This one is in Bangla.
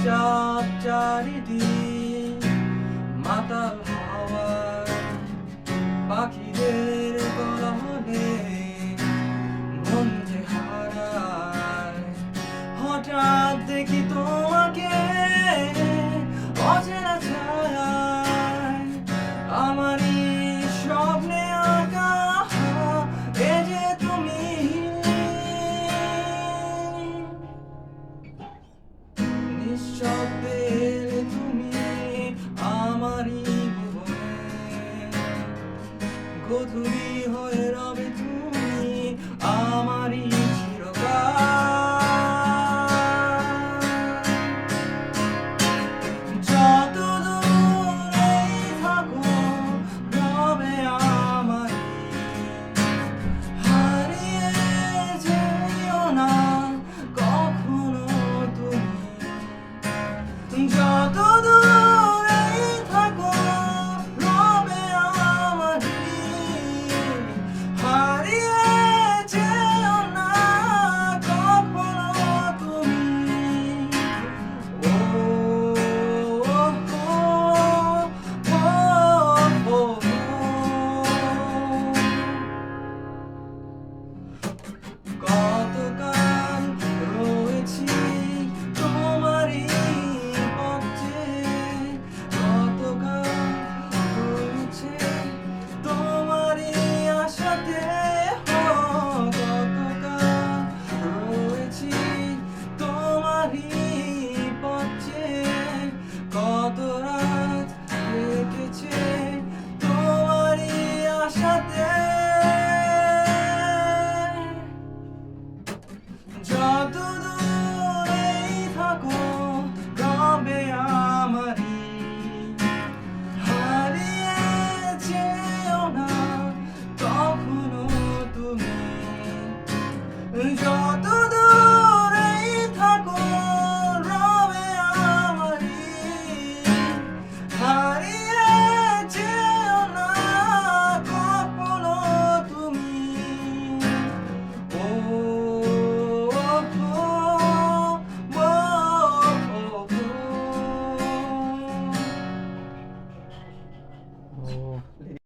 চাপ চারিদিক, মাতাল হাওয়ার পাখিদের কলহলে মন যে হারায়। হঠাৎ দেখি তোমাকে অচেনা ছায়ায়, আমারই স্বপ্নে আঁকা এ যে তুমি। নিঃশব্দে এলে তুমি আমারই ভুবনে, গধূলি হয়ে রবে তুমি আমারই চিরকাল। যত দূরেই থাকো রবে আমারই, হারিয়ে যেও না কখনো তুমি। যত দূরেই থাকো রবে আমারই, হারিয়ে যেও না কখনো তুমি। ও ও ও ও ও। কতকাল রয়েছি তোমারই পথে, কতকাল রয়েছে তোমারই আশাতে, কতকাল রয়েছি তোমারই পথে, কত রাত কেটেছে তোমারই আশাতে। যত